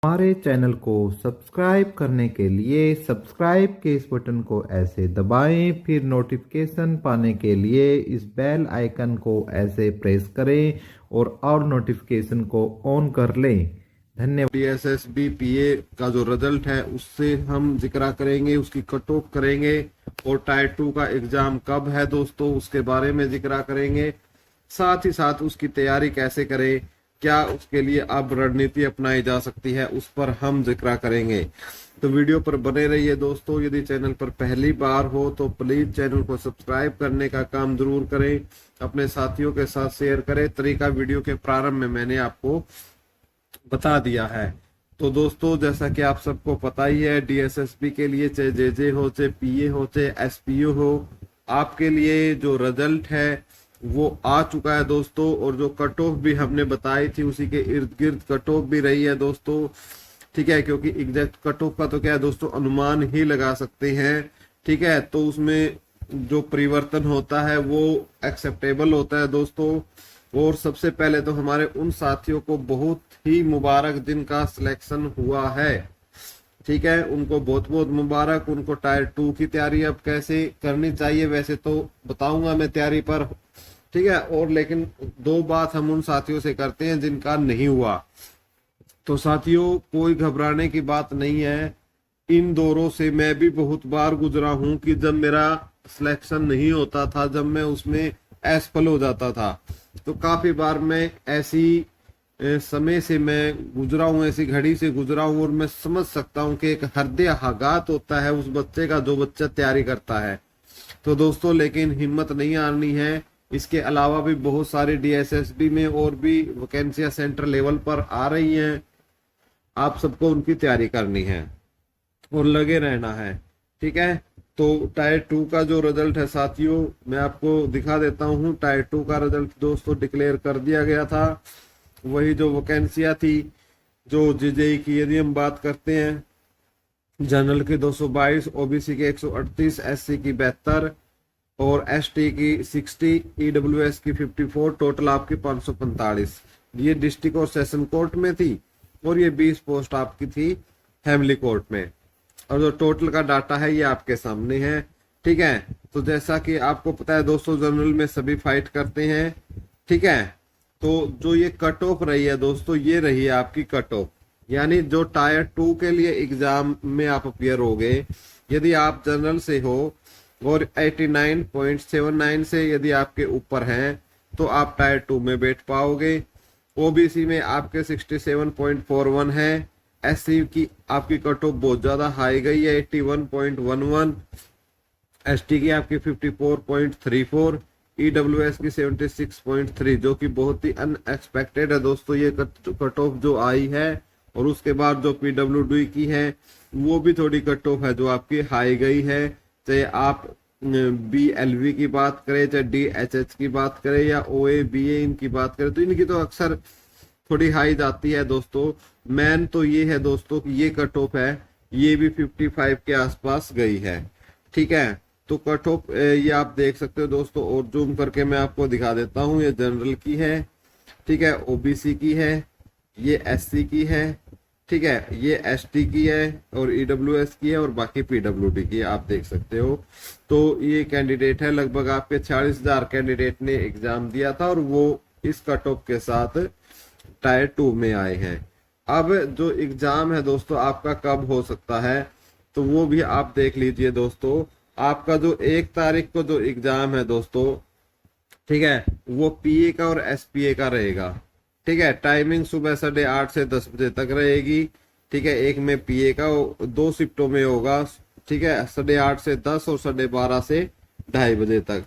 हमारे चैनल को सब्सक्राइब करने के लिए सब्सक्राइब के इस बटन को ऐसे दबाएं, फिर नोटिफिकेशन पाने के लिए इस बेल आइकन को ऐसे प्रेस करें और नोटिफिकेशन को ऑन कर लें। धन्यवाद। DSSB PA का जो रिजल्ट है उससे हम जिक्र करेंगे, उसकी कट ऑफ करेंगे और टायर 2 का एग्जाम कब है दोस्तों उसके बारे में जिक्र करेंगे। साथ ही साथ उसकी तैयारी कैसे करें, क्या उसके लिए अब रणनीति अपनाई जा सकती है, उस पर हम जिक्र करेंगे। तो वीडियो पर बने रहिए दोस्तों। यदि चैनल पर पहली बार हो तो प्लीज चैनल को सब्सक्राइब करने का काम जरूर करें, अपने साथियों के साथ शेयर करें। तरीका वीडियो के प्रारंभ में मैंने आपको बता दिया है। तो दोस्तों जैसा कि आप सबको पता ही है, DSSB के लिए चाहे JJ हो, चाहे PA हो, चाहे SPO हो, आपके लिए जो रिजल्ट है वो आ चुका है दोस्तों। और जो कट ऑफ भी हमने बताई थी उसी के इर्द गिर्द कट ऑफ भी रही है दोस्तों, ठीक है। क्योंकि एग्जैक्ट कट ऑफ का तो क्या है दोस्तों, अनुमान ही लगा सकते हैं, ठीक है। तो उसमें जो परिवर्तन होता है वो एक्सेप्टेबल होता है दोस्तों। और सबसे पहले तो हमारे उन साथियों को बहुत ही मुबारक दिन का सिलेक्शन हुआ है, ठीक है। उनको बहुत बहुत मुबारक। उनको टायर 2 की तैयारी अब कैसे करनी चाहिए वैसे तो बताऊंगा मैं तैयारी पर, ठीक है। और लेकिन दो बात हम उन साथियों से करते हैं जिनका नहीं हुआ। तो साथियों कोई घबराने की बात नहीं है। इन दौरों से मैं भी बहुत बार गुजरा हूं कि जब मेरा सिलेक्शन नहीं होता था, जब मैं उसमें असफल हो जाता था, तो काफी बार मैं ऐसी समय से मैं गुजरा हूँ, ऐसी घड़ी से गुजरा हूँ। और मैं समझ सकता हूँ कि एक हृदय आघात होता है उस बच्चे का जो बच्चा तैयारी करता है। तो दोस्तों लेकिन हिम्मत नहीं हारनी है। इसके अलावा भी बहुत सारे DSSB में और भी वैकेंसियां सेंटर लेवल पर आ रही हैं, आप सबको उनकी तैयारी करनी है और लगे रहना है, ठीक है। तो टायर 2 का जो रिजल्ट है साथियों मैं आपको दिखा देता हूँ। टायर 2 का रिजल्ट दोस्तों डिक्लेयर कर दिया गया था। वही जो वैकेंसियां थी जो JJE की, यदि हम बात करते हैं, जनरल की 222, OBC की 138, SC की 72 और ST की 60, EWS की 54, टोटल आपकी 545। ये डिस्ट्रिक्ट और सेशन कोर्ट में थी और ये 20 पोस्ट आपकी थी फैमिली कोर्ट में। और जो टोटल का डाटा है ये आपके सामने है, ठीक है। तो जैसा कि आपको पता है दोस्तों जनरल में सभी फाइट करते हैं, ठीक है। तो जो ये कट ऑफ रही है दोस्तों, ये रही है आपकी कट ऑफ, यानी जो टायर 2 के लिए एग्जाम में आप अपियर हो गए, यदि आप जनरल से हो और 89.79 से यदि आपके ऊपर हैं तो आप टायर 2 में बैठ पाओगे। OBC में आपके 67.41 है। SC की आपकी कट ऑफ बहुत ज्यादा हाई गई है, 81.11। ST की आपकी 54.34, EWS की 76.3, जो कि बहुत ही अनएक्सपेक्टेड है दोस्तों ये कट ऑफ जो आई है। और उसके बाद जो PWD की है वो भी थोड़ी कट ऑफ है जो आपकी हाई गई है। चाहे आप BLV की बात करें, चाहे DHH की बात करें या OA BA इनकी बात करें, तो इनकी तो अक्सर थोड़ी हाई जाती है दोस्तों। मैन तो ये है दोस्तों कि ये कट ऑफ है, ये भी 55 के आसपास गई है, ठीक है। तो कट ऑफ ये आप देख सकते हो दोस्तों। और जूम करके मैं आपको दिखा देता हूँ, ये जनरल की है, ठीक है, OBC की है, ये SC की है, ठीक है, ये ST की है और EWS की है और बाकी PWD की है, आप देख सकते हो। तो ये कैंडिडेट है, लगभग आपके 46,000 कैंडिडेट ने एग्जाम दिया था और वो इस कट ऑफ के साथ टायर 2 में आए हैं। अब जो एग्जाम है दोस्तों आपका कब हो सकता है तो वो भी आप देख लीजिए दोस्तों। आपका जो 1 तारीख को जो एग्जाम है दोस्तों, ठीक है, वो PA का और SPA का रहेगा, ठीक है। टाइमिंग सुबह 8:30 से 10 बजे तक रहेगी, ठीक है। एक में PA का 2 शिफ्टों में होगा, ठीक है, 8:30 से 10 और 12:30 से 2:30 बजे तक।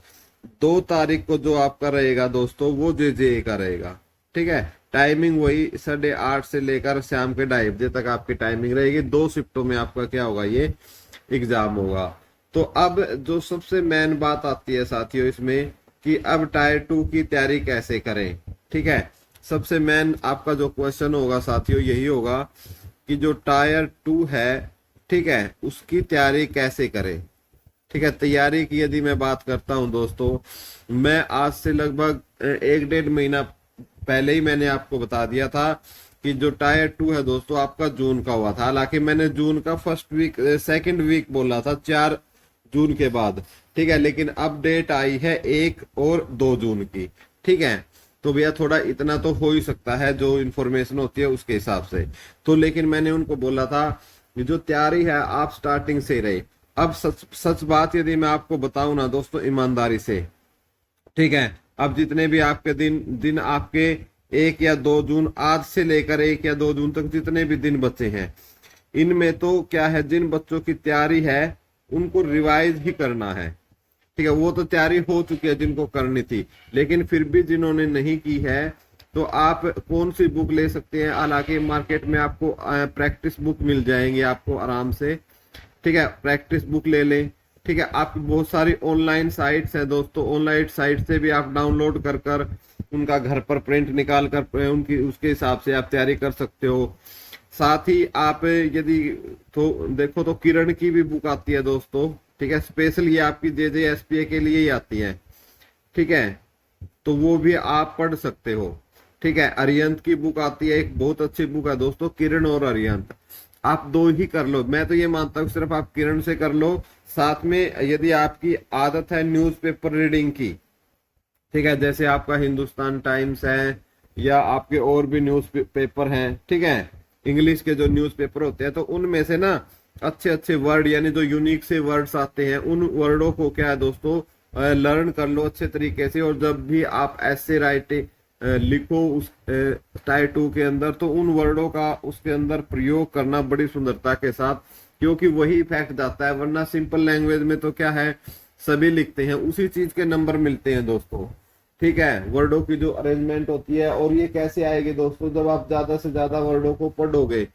2 तारीख को जो आपका रहेगा दोस्तों वो JJE का रहेगा, ठीक है। टाइमिंग वही 8:30 से लेकर शाम के 2:30 बजे तक आपकी टाइमिंग रहेगी। 2 शिफ्टों में आपका क्या होगा, ये एग्जाम होगा। तो अब जो सबसे मेन बात आती है साथियों इसमें कि अब टायर 2 की तैयारी कैसे करें, ठीक है। सबसे मेन आपका जो क्वेश्चन होगा साथियों यही होगा कि जो टायर 2 है, ठीक है, उसकी तैयारी कैसे करें, ठीक है। तैयारी की यदि मैं बात करता हूं दोस्तों, मैं आज से लगभग 1-1.5 महीना पहले ही मैंने आपको बता दिया था कि जो टायर 2 है दोस्तों आपका जून का हुआ था। हालांकि मैंने जून का फर्स्ट वीक सेकंड वीक बोला था 4 जून के बाद, ठीक है, लेकिन अब डेट आई है 1 और 2 जून की, ठीक है। तो भैया थोड़ा इतना तो हो ही सकता है जो इन्फॉर्मेशन होती है उसके हिसाब से। तो लेकिन मैंने उनको बोला था कि जो तैयारी है आप स्टार्टिंग से रहे। अब सच बात यदि मैं आपको बताऊं ना दोस्तों ईमानदारी से, ठीक है, अब जितने भी आपके दिन आपके 1 या 2 जून, आज से लेकर 1 या 2 जून तक जितने भी दिन बचे हैं, इनमें तो क्या है, जिन बच्चों की तैयारी है उनको रिवाइज ही करना है, ठीक है। वो तो तैयारी हो चुकी है जिनको करनी थी, लेकिन फिर भी जिन्होंने नहीं की है तो आप कौन सी बुक ले सकते हैं। हालांकि मार्केट में आपको प्रैक्टिस बुक मिल जाएंगी आपको आराम से, ठीक है, प्रैक्टिस बुक ले लें, ठीक है। आपकी बहुत सारी ऑनलाइन साइट्स है दोस्तों, ऑनलाइन साइट से भी आप डाउनलोड कर कर उनका घर पर प्रिंट निकाल कर उनकी उसके हिसाब से आप तैयारी कर सकते हो। साथ ही आप यदि तो देखो तो किरण की भी बुक आती है दोस्तों, ठीक है, स्पेशल ये आपकी JJSPA के लिए ही आती है, ठीक है, तो वो भी आप पढ़ सकते हो, ठीक है। अरिहंत की बुक आती है, एक बहुत अच्छी बुक है दोस्तों, किरण और अरिहंत, आप 2 ही कर लो। मैं तो ये मानता हूँ सिर्फ आप किरण से कर लो, साथ में यदि आपकी आदत है न्यूज़पेपर रीडिंग की, ठीक है, जैसे आपका हिंदुस्तान टाइम्स है या आपके और भी न्यूज पेपर हैं, ठीक है, इंग्लिश के जो न्यूज पेपर होते हैं, तो उनमें से ना अच्छे अच्छे वर्ड यानी जो यूनिक से वर्ड्स आते हैं उन वर्डों को क्या है दोस्तों लर्न कर लो अच्छे तरीके से। और जब भी आप ऐसे राइटिंग लिखो उस टायर 2 के अंदर, तो उन वर्डों का उसके अंदर प्रयोग करना बड़ी सुंदरता के साथ, क्योंकि वही इफेक्ट जाता है। वरना सिंपल लैंग्वेज में तो क्या है, सभी लिखते हैं उसी चीज के नंबर मिलते हैं दोस्तों, ठीक है। वर्डों की जो अरेंजमेंट होती है, और ये कैसे आएगी दोस्तों, जब आप ज्यादा से ज्यादा वर्डों को पढ़ोगे,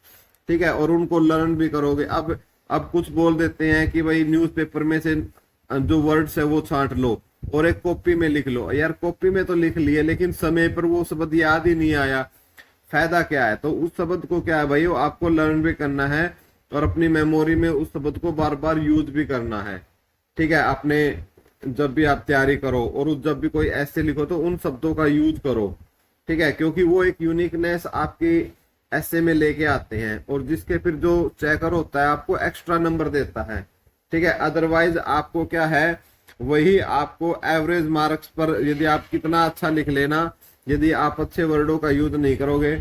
ठीक है, और उनको लर्न भी करोगे। अब कुछ बोल देते हैं कि भाई न्यूज़पेपर में से जो वर्ड्स है वो छांट लो और एक कॉपी में लिख लो। यार कॉपी में तो लिख लिए, लेकिन समय पर वो शब्द याद ही नहीं आया, फायदा क्या है। तो उस शब्द को क्या है भाई, वो आपको लर्न भी करना है और अपनी मेमोरी में उस शब्द को बार बार यूज भी करना है, ठीक है। अपने जब भी आप तैयारी करो और जब भी कोई ऐसे लिखो तो उन शब्दों का यूज करो, ठीक है, क्योंकि वो एक यूनिकनेस आपके ऐसे में लेके आते हैं, और जिसके फिर जो चेकर होता है आपको एक्स्ट्रा नंबर देता है, ठीक है। अदरवाइज आपको क्या है, वही आपको एवरेज मार्क्स पर, यदि आप कितना अच्छा लिख लेना, यदि आप अच्छे वर्डों का यूज नहीं करोगे